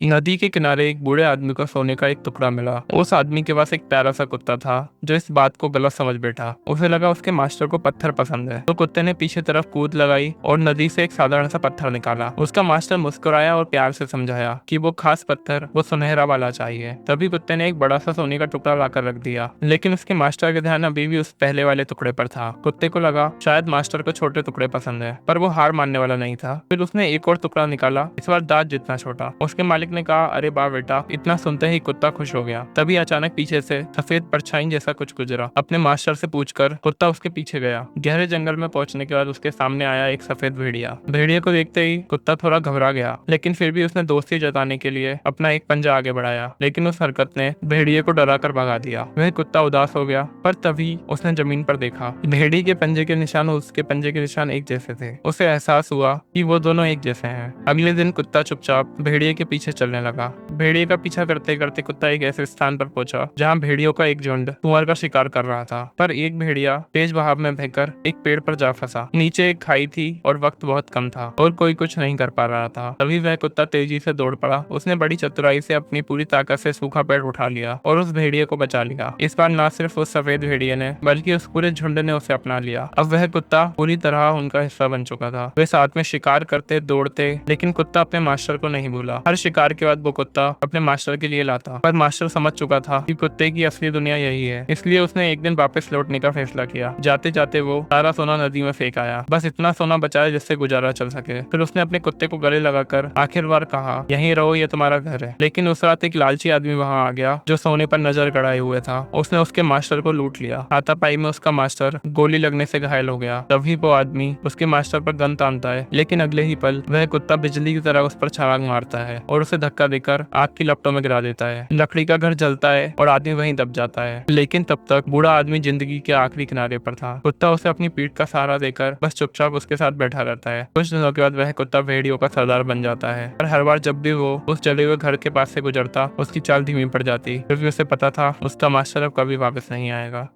नदी के किनारे एक बूढ़े आदमी को सोने का एक टुकड़ा मिला। उस आदमी के पास एक प्यारा सा कुत्ता था जो इस बात को गलत समझ बैठा। उसे लगा उसके मास्टर को पत्थर पसंद है, तो कुत्ते ने पीछे तरफ कूद लगाई और नदी से एक साधारण सा पत्थर निकाला। उसका मास्टर मुस्कुराया और प्यार से समझाया कि वो खास पत्थर वो सुनहरा वाला चाहिए। तभी कुत्ते ने एक बड़ा सा सोने का टुकड़ा लाकर रख दिया, लेकिन उसके मास्टर का ध्यान अभी भी उस पहले वाले टुकड़े पर था। कुत्ते को लगा शायद मास्टर को छोटे टुकड़े पसंद है, पर वो हार मानने वाला नहीं था। फिर उसने एक और टुकड़ा निकाला, इस बार दांत जितना छोटा। उसके मालिक ने कहा, अरे वाह बेटा। इतना सुनते ही कुत्ता खुश हो गया। तभी अचानक पीछे से सफेद परछाई जैसा कुछ गुजरा। अपने मास्टर से पूछकर कुत्ता उसके पीछे गया। गहरे जंगल में पहुंचने के बाद उसके सामने आया एक सफेद भेड़िया। भेड़िया को देखते ही कुत्ता थोड़ा घबरा गया, लेकिन फिर भी उसने दोस्ती जताने के लिए अपना एक पंजा आगे बढ़ाया। लेकिन उस हरकत ने भेड़िए को डरा कर भगा दिया। वह कुत्ता उदास हो गया, पर तभी उसने जमीन पर देखा। भेड़िए के पंजे के निशान और उसके पंजे के निशान एक जैसे थे। उसे एहसास हुआ कि वो दोनों एक जैसे हैं। अगले दिन कुत्ता चुपचाप भेड़िए के पीछे चलने लगा। भेड़िए का पीछा करते करते कुत्ता एक ऐसे स्थान पर पहुंचा जहां भेड़ियों का एक झुंड सुअर का शिकार कर रहा था। पर एक भेड़िया तेज बहाव में बहकर एक पेड़ पर जा फंसा। नीचे एक खाई थी और वक्त बहुत कम था और कोई कुछ नहीं कर पा रहा था। तभी वह कुत्ता तेजी से दौड़ पड़ा। उसने बड़ी चतुराई से अपनी पूरी ताकत से सूखा पेड़ उठा लिया और उस भेड़िए को बचा लिया। इस बार न सिर्फ उस सफेद भेड़िए ने बल्कि उस पूरे झुंड ने उसे अपना लिया। अब वह कुत्ता पूरी तरह उनका हिस्सा बन चुका था। वे साथ में शिकार करते, दौड़ते, लेकिन कुत्ता अपने मास्टर को नहीं भूला। हर शिकार के बाद वो कुत्ता अपने मास्टर के लिए लाता, पर मास्टर समझ चुका था कि कुत्ते की असली दुनिया यही है। इसलिए उसने एक दिन वापस लौटने का फैसला किया। जाते जाते वो सारा सोना नदी में फेंक आया, बस इतना सोना बचाया जिससे गुजारा चल सके। फिर उसने अपने कुत्ते को गले लगाकर आखिर बार कहा, यहीं रहो, ये तुम्हारा घर है। लेकिन उस रात एक लालची आदमी वहां आ गया जो सोने पर नजर गड़ाए हुए था। उसने उसके मास्टर को लूट लिया। हाथापाई में उसका मास्टर गोली लगने से घायल हो गया। तभी वो आदमी उसके मास्टर पर गन तानता है, लेकिन अगले ही पल वह कुत्ता बिजली की तरह उस पर छलांग मारता है और उसे धक्का देकर आग की लपटों में गिरा देता है। लकड़ी का घर जलता है और आदमी वहीं दब जाता है। लेकिन तब तक बूढ़ा आदमी जिंदगी के आखिरी किनारे पर था। कुत्ता उसे अपनी पीठ का सहारा देकर बस चुपचाप उसके साथ बैठा रहता है। कुछ दिनों के बाद वह कुत्ता भेड़ियों का सरदार बन जाता है, और हर बार जब भी वो उस जले हुए घर के पास से गुजरता, उसकी चाल धीमी पड़ जाती, क्योंकि उसे पता था उसका मास्टर अब कभी वापस नहीं आएगा।